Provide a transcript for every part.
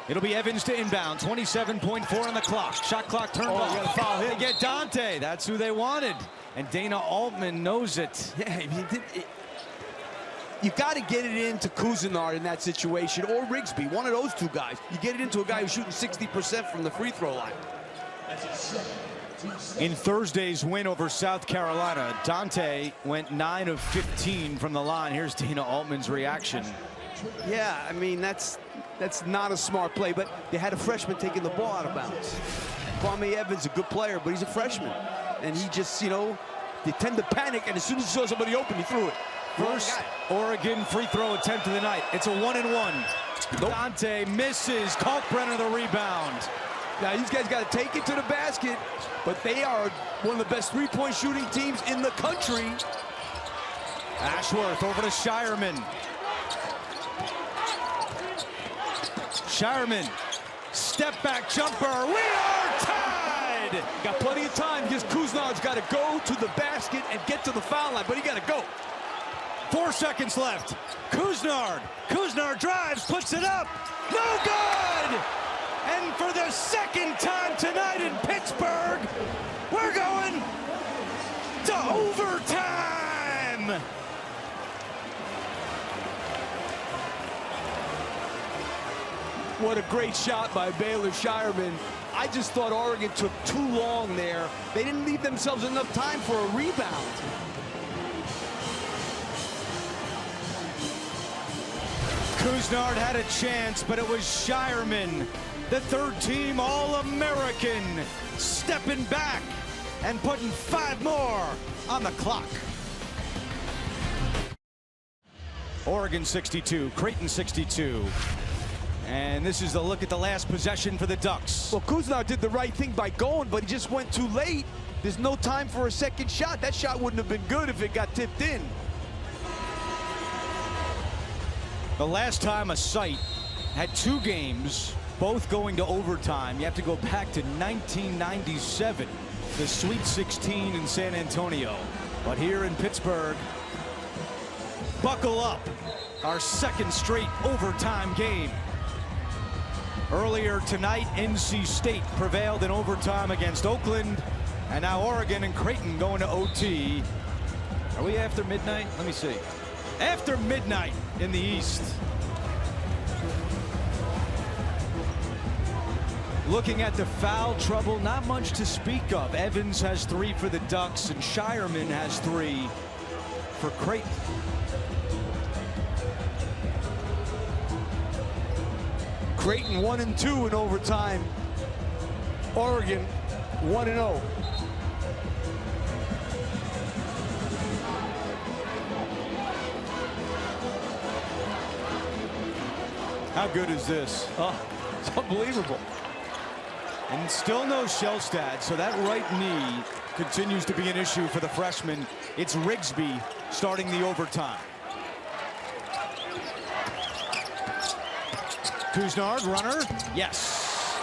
It'll be Evans to inbound. 27.4 on the clock. Shot clock turned off. You gotta foul him. They get Dante. That's who they wanted. And Dana Altman knows it. Yeah, you got to get it into Cousinard in that situation, or Rigsby, one of those two guys. You get it into a guy who's shooting 60% from the free throw line. In Thursday's win over South Carolina, Dante went 9 of 15 from the line. Here's Dana Altman's reaction. Yeah, I mean, that's not a smart play, but they had a freshman taking the ball out of bounds. Kwame Evans, a good player, but he's a freshman. And he just, you know, they tend to panic, and as soon as he saw somebody open, he threw it. First Oregon free throw attempt of the night. It's a 1-and-1. Nope. Dante misses. Kalkbrenner the rebound. Now, these guys got to take it to the basket, but they are one of the best three-point shooting teams in the country. Ashworth over to Shireman. Shireman, step back jumper. We are tied. Got plenty of time because Cousinard's got to go to the basket and get to the foul line, but he got to go. 4 seconds left. Cousinard drives, puts it up. No good! And for the second time tonight in Pittsburgh, we're going to overtime. What a great shot by Baylor Shireman. I just thought Oregon took too long there. They didn't leave themselves enough time for a rebound. Cousinard had a chance, but it was Shireman, the third-team All-American, stepping back and putting 5 more on the clock. Oregon 62, Creighton 62. And this is the look at the last possession for the Ducks. Well, Cousinard did the right thing by going, but he just went too late. There's no time for a second shot. That shot wouldn't have been good if it got tipped in. The last time a site had 2 games, both going to overtime, you have to go back to 1997, the Sweet 16 in San Antonio. But here in Pittsburgh, buckle up, our second straight overtime game. Earlier tonight, NC State prevailed in overtime against Oakland, and now Oregon and Creighton going to OT. Are we after midnight? Let me see. After midnight in the East. Looking at the foul trouble, not much to speak of. Evans has 3 for the Ducks, and Shireman has 3 for Creighton. Creighton 1-2 in overtime. Oregon 1-0. How good is this? Oh, it's unbelievable. And still no Shellstad, so that right knee continues to be an issue for the freshman. It's Rigsby starting the overtime. Cousinard, runner, yes.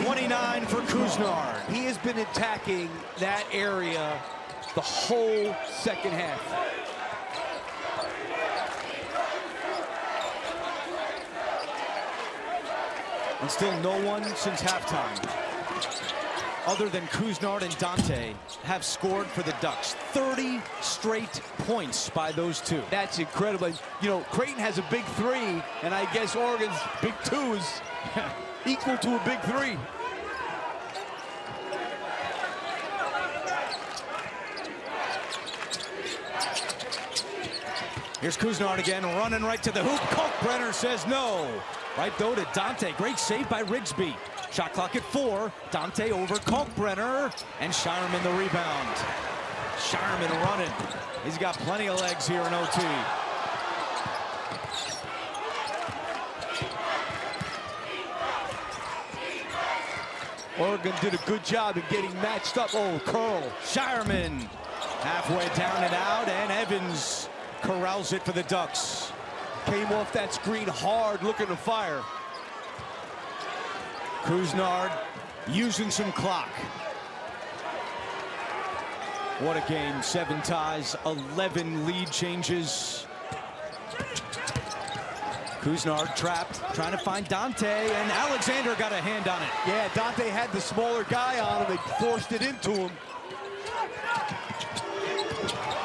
29 for Cousinard. He has been attacking that area the whole second half. And still no one since halftime, other than Cousinard and Dante, have scored for the Ducks. 30 straight points by those 2. That's incredible. You know, Creighton has a big 3, and I guess Oregon's big 2 is equal to a big 3. Here's Cousinard again, running right to the hoop. Kalkbrenner says no. Right though to Dante. Great save by Rigsby. Shot clock at 4. Dante over Kalkbrenner, and Shireman the rebound. Shireman running. He's got plenty of legs here in OT. Oregon did a good job of getting matched up. Oh, curl. Shireman halfway down and out, and Evans corrals it for the Ducks. Came off that screen hard, looking to fire. Cousinard using some clock. What a game. 7 ties, 11 lead changes. Couisnard trapped, trying to find Dante, and Alexander got a hand on it. Yeah, Dante had the smaller guy on him. They forced it into him.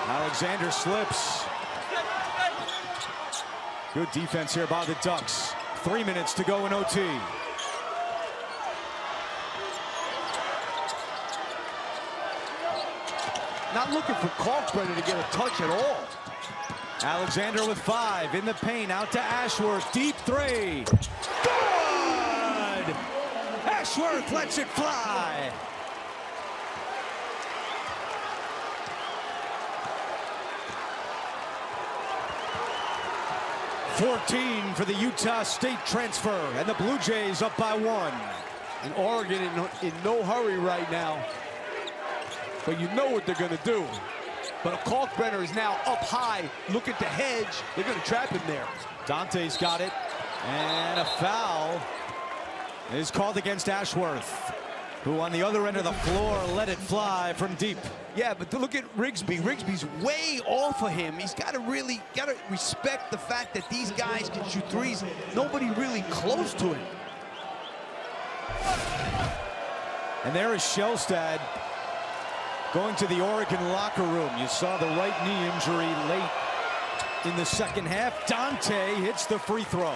Alexander slips. Good defense here by the Ducks. 3 minutes to go in OT. Not looking for Kalkbrenner to get a touch at all. Alexander with 5 in the paint, out to Ashworth, deep 3. Good! Ashworth lets it fly. $14 for the Utah State transfer, and the Blue Jays up by 1. And Oregon in no hurry right now. But you know what they're going to do. But Kalkbrenner is now up high, looking to hedge. They're going to trap him there. Dante's got it, and a foul is called against Ashworth, who on the other end of the floor let it fly from deep. Yeah, but look at Rigsby. Rigsby's way off of him. He's got to really respect the fact that these guys can shoot threes. Nobody really close to him. And there is Shellstad going to the Oregon locker room. You saw the right knee injury late in the second half. Dante hits the free throw.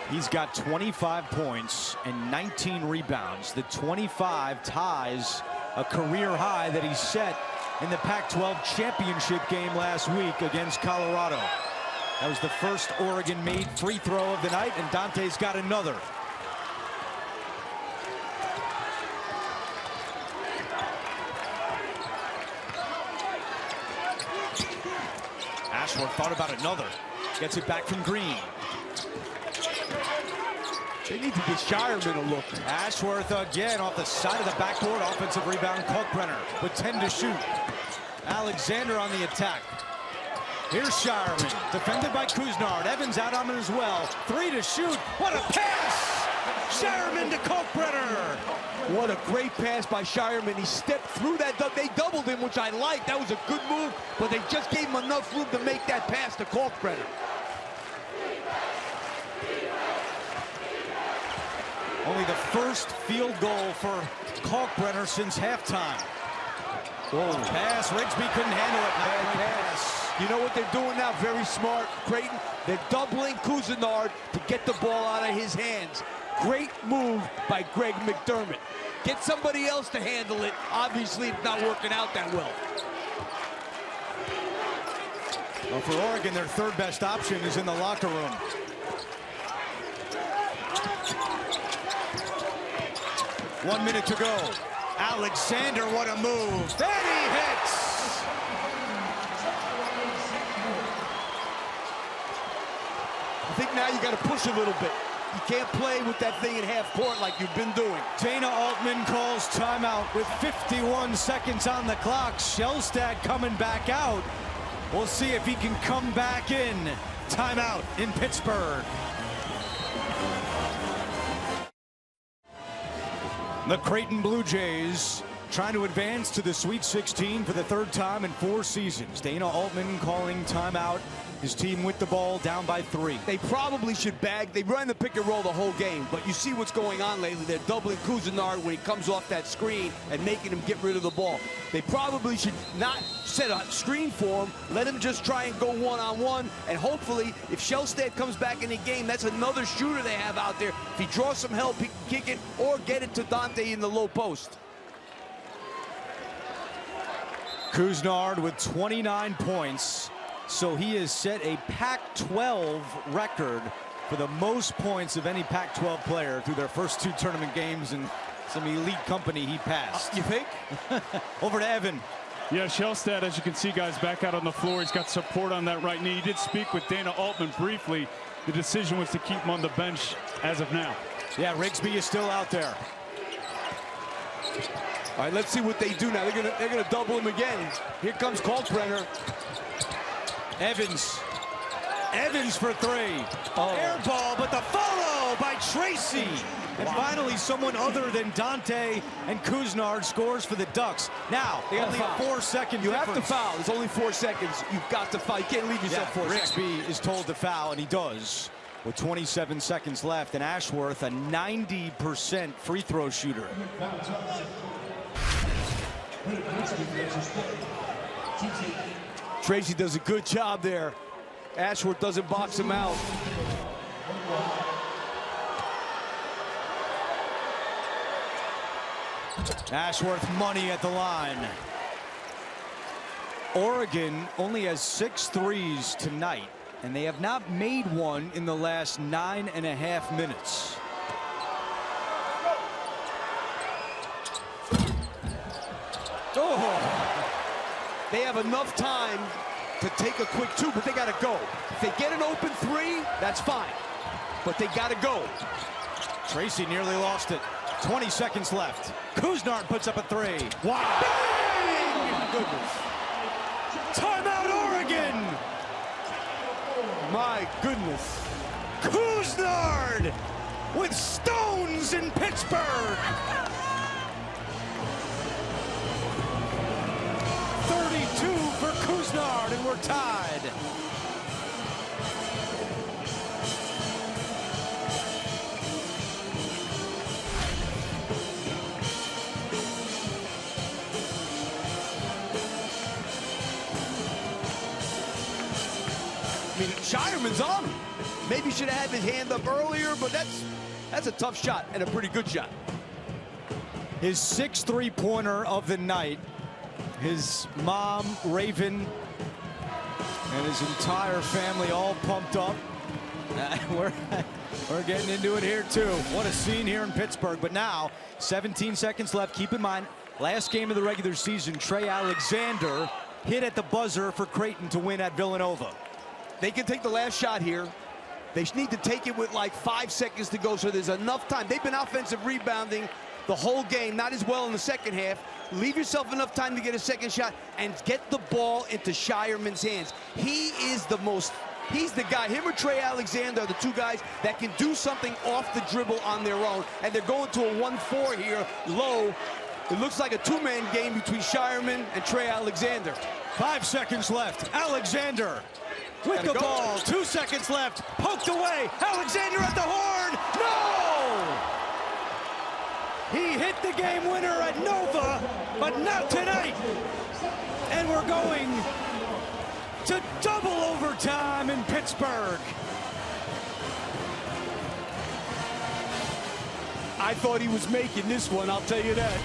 He's got 25 points and 19 rebounds. The 25 ties a career high that he set in the Pac-12 championship game last week against Colorado. That was the first Oregon-made free throw of the night, and Dante's got another. Ashworth thought about another. Gets it back from Green. They need to get Shireman a look. Ashworth again off the side of the backboard. Offensive rebound, Kalkbrenner with 10 to shoot. Alexander on the attack. Here's Shireman, defended by Couisnard. Evans out on him as well. 3 to shoot. What a pass! Shireman to Kalkbrenner. What a great pass by Shireman. He stepped through that. They doubled him, which I like. That was a good move, but they just gave him enough room to make that pass to Kalkbrenner. Only the first field goal for Kalkbrenner since halftime. Whoa. Pass, Rigsby couldn't handle it. Bad pass. You know what they're doing now? Very smart, Creighton. They're doubling Couisnard to get the ball out of his hands. Great move by Greg McDermott. Get somebody else to handle it. Obviously, it's not working out that well. Well, for Oregon, their third best option is in the locker room. One minute to go. Alexander, what a move. And he hits. I think now you got to push a little bit. You can't play with that thing in half court like you've been doing. Dana Altman calls timeout with 51 seconds on the clock. Shellstad coming back out. We'll see if he can come back in. Timeout in Pittsburgh. The Creighton Blue Jays trying to advance to the Sweet 16 for the third time in 4 seasons. Dana Altman calling timeout. His team with the ball down by 3. They probably should bag. They run the pick and roll the whole game, but you see what's going on lately. They're doubling Couisnard when he comes off that screen and making him get rid of the ball. They probably should not set a screen for him. Let him just try and go one-on-one, and hopefully, if Shellstad comes back in the game, that's another shooter they have out there. If he draws some help, he can kick it or get it to Dante in the low post. Couisnard with 29 points. So he has set a Pac-12 record for the most points of any Pac-12 player through their first 2 tournament games, and some elite company he passed. You think? Over to Evan. Yeah, Shellstad, as you can see, guys, back out on the floor. He's got support on that right knee. He did speak with Dana Altman briefly. The decision was to keep him on the bench as of now. Yeah, Rigsby is still out there. All right, let's see what they do now. They're gonna double him again. Here comes Kalkbrenner. Evans for 3. Oh. Air ball, but the follow. Oh, by Tracy. And finally, someone other than Dante and Kuznard scores for the Ducks. Now, only a 4-second You difference. have to foul. There's only 4 seconds. You've got to foul. You can't leave yourself 4 seconds. Rixby is told to foul, and he does. With 27 seconds left, and Ashworth, a 90% free throw shooter. Tracy does a good job there. Ashworth doesn't box him out. Ashworth money at the line. Oregon only has 6 threes tonight, and they have not made one in the last 9.5 minutes. Oh. They have enough time to take a quick 2, but they got to go. If they get an open 3, that's fine, but they got to go. Tracy nearly lost it. 20 seconds left. Kuznard puts up a 3. Wow. Bang! Oh, my goodness. Timeout, Oregon. My goodness. Kuznard with stones in Pittsburgh. 32 for Kuznard, and we're tied. I mean, Shireman's on him. Maybe should have had his hand up earlier, but that's a tough shot and a pretty good shot. His 6th three-pointer of the night. His mom, Raven, and his entire family all pumped up. We're getting into it here, too. What a scene here in Pittsburgh. But now, 17 seconds left. Keep in mind, last game of the regular season, Trey Alexander hit at the buzzer for Creighton to win at Villanova. They can take the last shot here. They need to take it with like 5 seconds to go, so there's enough time. They've been offensive rebounding the whole game, not as well in the second half. Leave yourself enough time to get a second shot and get the ball into Shireman's hands. He is the most, he's the guy. Him or Trey Alexander are the 2 guys that can do something off the dribble on their own. And they're going to a 1-4 here, low. It looks like a 2-man game between Shireman and Trey Alexander. 5 seconds left. Alexander with the ball. 2 seconds left. Poked away. Alexander at the horn. No! He hit the game winner at Nova, but not tonight. And we're going to double overtime in Pittsburgh. I thought he was making this one, I'll tell you that.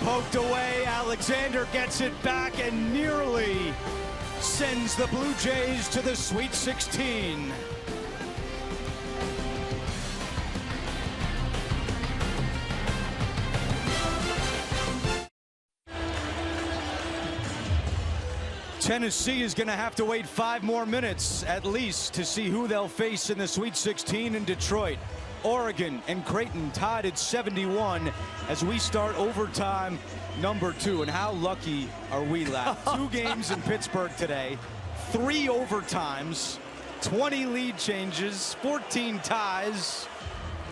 Poked away, Alexander gets it back and nearly sends the Blue Jays to the Sweet 16. Tennessee is going to have to wait 5 more minutes at least to see who they'll face in the Sweet 16 in Detroit. Oregon and Creighton tied at 71 as we start overtime number 2. And how lucky are we, lad? 2 games in Pittsburgh today, 3 overtimes, 20 lead changes, 14 ties,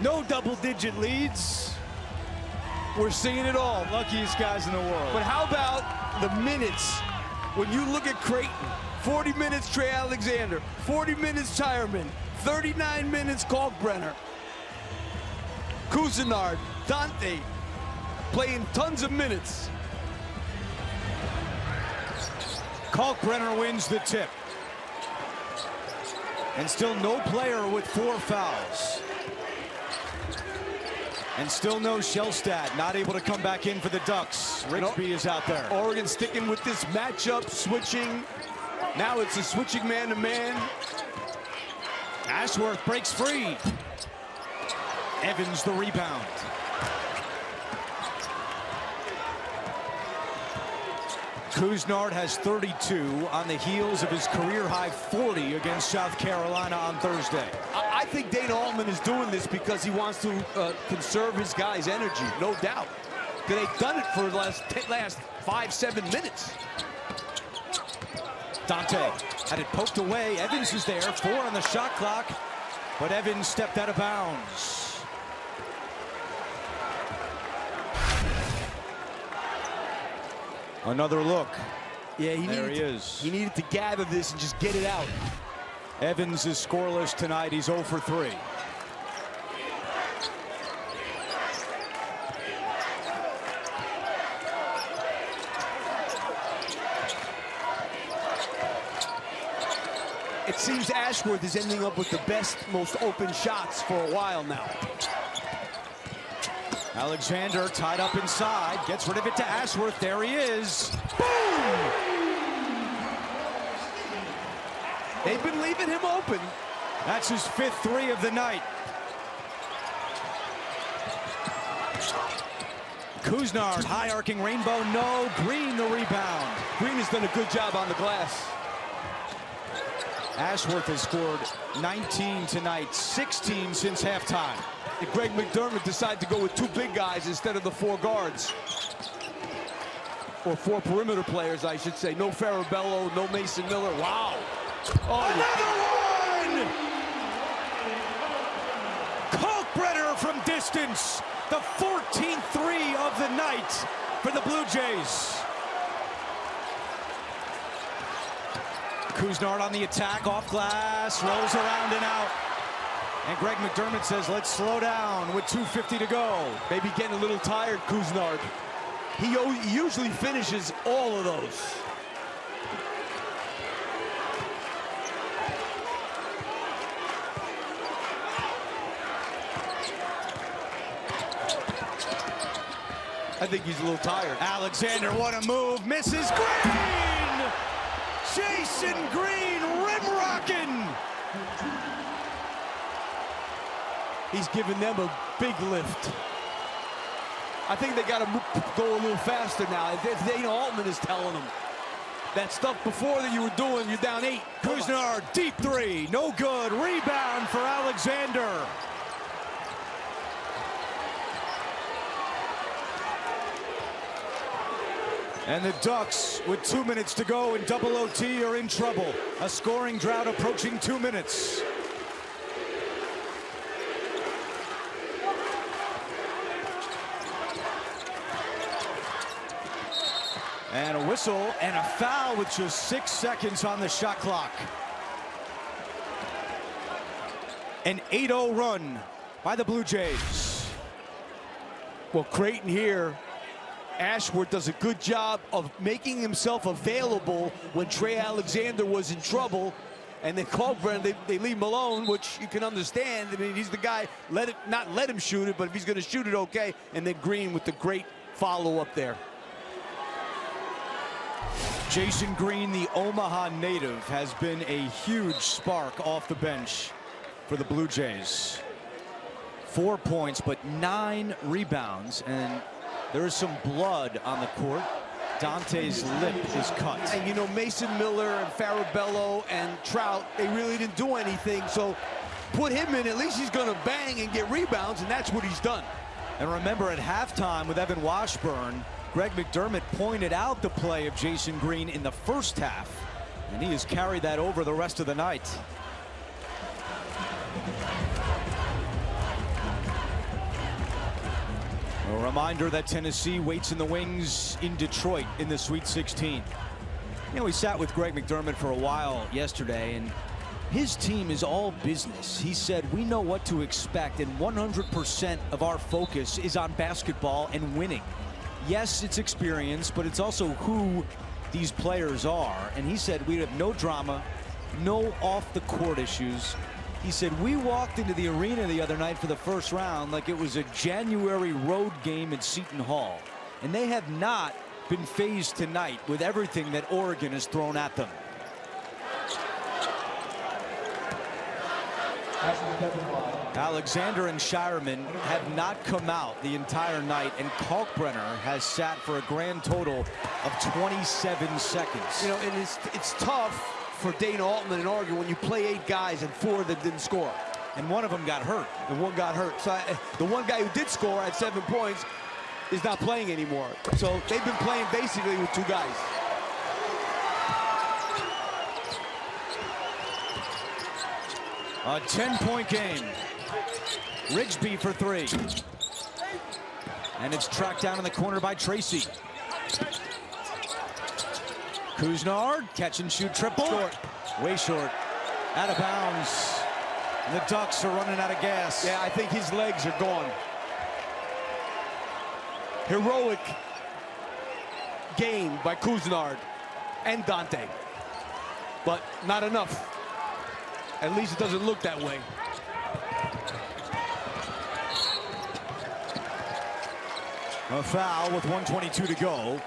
no double-digit leads. We're seeing it all. Luckiest guys in the world. But how about the minutes? When you look at Creighton, 40 minutes Trey Alexander, 40 minutes Shireman, 39 minutes Kalkbrenner. Kuznard, Dante, playing tons of minutes. Kalkbrenner wins the tip. And still no player with 4 fouls. And still no Shellstad, not able to come back in for the Ducks. Rixby is out there. Oregon sticking with this matchup, switching. Now it's a switching man-to-man. Ashworth breaks free. Evans the rebound. Kuznard has 32 on the heels of his career-high 40 against South Carolina on Thursday. I think Dana Altman is doing this because he wants to conserve his guys' energy, no doubt. They've done it for the last 5-7 minutes. Dante Had it poked away. Evans is there. 4 on the shot clock. But Evans stepped out of bounds. Another look. Yeah, he needed to gather this and just get it out. Evans is scoreless tonight. He's 0 for 3. It seems Ashworth is ending up with the best, most open shots for a while now. Alexander tied up inside, gets rid of it to Ashworth. There he is. Boom! They've been leaving him open. That's his 5th 3 of the night. Kuznard, high arcing rainbow, no. Green the rebound. Green has done a good job on the glass. Ashworth has scored 19 tonight, 16 since halftime. And Greg McDermott decided to go with 2 big guys instead of the 4 guards. Or 4 perimeter players, I should say. No Farabello, no Mason Miller. Wow. Oh, another one! Kalkbrenner from distance. The 14th 3 of the night for the Blue Jays. Kuznard on the attack, off glass, rolls around and out. And Greg McDermott says, let's slow down with 2:50 to go. Maybe getting a little tired, Kuznard. He usually finishes all of those. I think he's a little tired. Alexander, what a move, misses. Green! Jason Green, rim rocking! He's giving them a big lift. I think they got to go a little faster now. Dana Altman is telling them that stuff before that you were doing, you're down 8. Kuznard, deep 3, no good. Rebound for Alexander. And the Ducks, with 2 minutes to go in double OT, are in trouble. A scoring drought approaching 2 minutes. And a whistle and a foul with just 6 seconds on the shot clock. An 8-0 run by the Blue Jays. Well, Creighton here, Ashworth does a good job of making himself available when Trey Alexander was in trouble. And then Kalkbrenner, they leave him alone, which you can understand. I mean, he's the guy, not let him shoot it, but if he's going to shoot it, okay. And then Green with the great follow-up there. Jason Green, the Omaha native, has been a huge spark off the bench for the Blue Jays. 4 points, but 9 rebounds, and there is some blood on the court. Dante's lip is cut. And you know, Mason Miller and Farabello and Trout, they really didn't do anything, so put him in, at least he's gonna bang and get rebounds, and that's what he's done. And remember, at halftime with Evan Washburn, Greg McDermott pointed out the play of Jason Green in the first half, and he has carried that over the rest of the night. A reminder that Tennessee waits in the wings in Detroit in the Sweet 16. You know, we sat with Greg McDermott for a while yesterday, and his team is all business. He said, we know what to expect, and 100% of our focus is on basketball and winning. Yes, it's experience, but it's also who these players are. And he said we have no drama, no off-the-court issues. He said, we walked into the arena the other night for the first round like it was a January road game at Seton Hall. And they have not been fazed tonight with everything that Oregon has thrown at them. Alexander and Shireman have not come out the entire night, and Kalkbrenner has sat for a grand total of 27 seconds. You know, and it's tough for Dana Altman in Oregon when you play 8 guys and 4 that didn't score. And one of them got hurt. And one got hurt. So the one guy who did score at 7 points is not playing anymore. So they've been playing basically with 2 guys. A 10-point game. Rigsby for three. And it's tracked down in the corner by Tracy. Couisnard, catch and shoot triple. Short. Way short. Out of bounds. And the Ducks are running out of gas. Yeah, I think his legs are gone. Heroic game by Couisnard and Dante. But not enough. At least it doesn't look that way. A foul with 1:22 to go.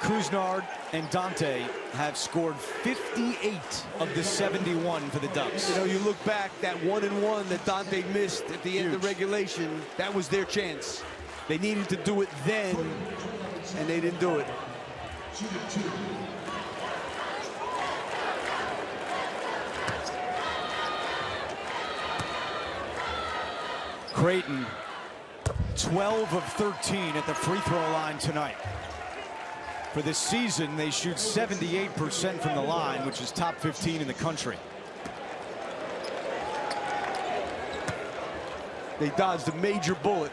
Couisnard and Dante have scored 58 of the 71 for the Ducks. You know, you look back, that 1-and-1 that Dante missed at the end of regulation, that was their chance. They needed to do it then, and they didn't do it. Creighton, 12 of 13 at the free throw line tonight. For this season, they shoot 78% from the line, which is top 15 in the country. They dodged a major bullet.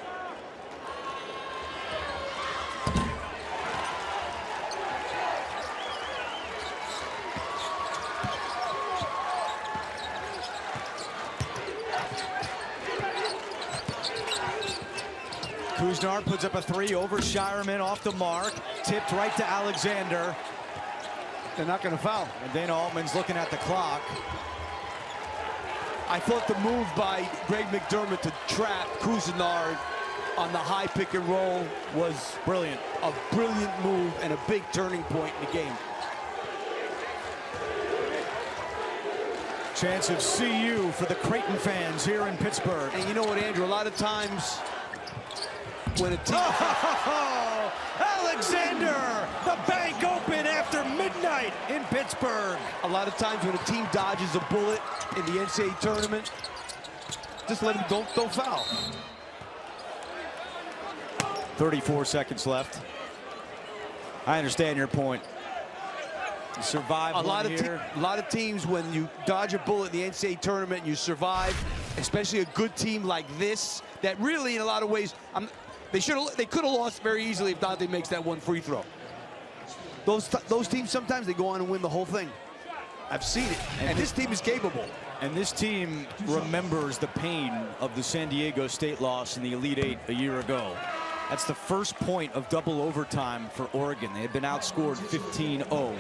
Couisnard puts up a three over Shireman, off the mark, tipped right to Alexander. They're not going to foul. And Dana Altman's looking at the clock. I thought the move by Greg McDermott to trap Couisnard on the high pick and roll was Brilliant. a brilliant move and a big turning point in the game. Chance of CU for the Creighton fans here in Pittsburgh. And you know what, Andrew, a lot of times when a team... Oh, Alexander, the bank open after midnight in Pittsburgh. A lot of times when a team dodges a bullet in the NCAA tournament, just let them don't foul. 34 seconds left. I understand your point. You survive A lot of teams, when you dodge a bullet in the NCAA tournament and you survive, especially a good team like this, that really in a lot of ways, they could have lost very easily if Dante makes that one free throw. Those teams, sometimes they go on and win the whole thing. I've seen it, and this team is capable. And this team remembers the pain of the San Diego State loss in the Elite Eight a year ago. That's the first point of double overtime for Oregon. They had been outscored 15-0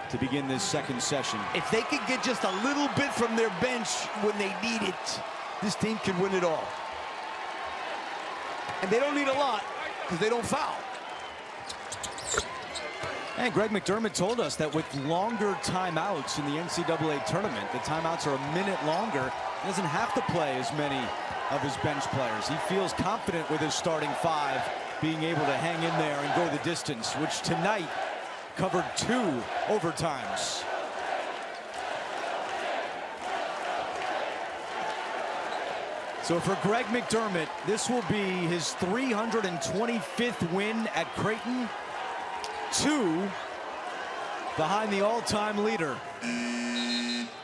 to begin this second session. If they could get just a little bit from their bench when they need it, this team can win it all. And they don't need a lot because they don't foul. And Greg McDermott told us that with longer timeouts in the NCAA tournament, the timeouts are a minute longer. He doesn't have to play as many of his bench players. He feels confident with his starting five being able to hang in there and go the distance, which tonight covered 2 overtimes. So for Greg McDermott, this will be his 325th win at Creighton. 2 behind the all-time leader.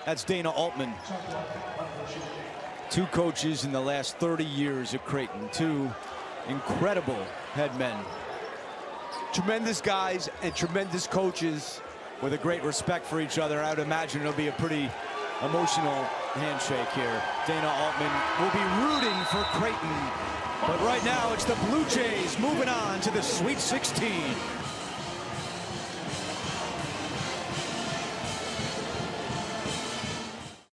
That's Dana Altman. 2 coaches in the last 30 years at Creighton. 2 incredible head men. Tremendous guys and tremendous coaches. With a great respect for each other. I would imagine it'll be a pretty emotional handshake here. Dana Altman will be rooting for Creighton. But right now it's the Blue Jays moving on to the Sweet 16.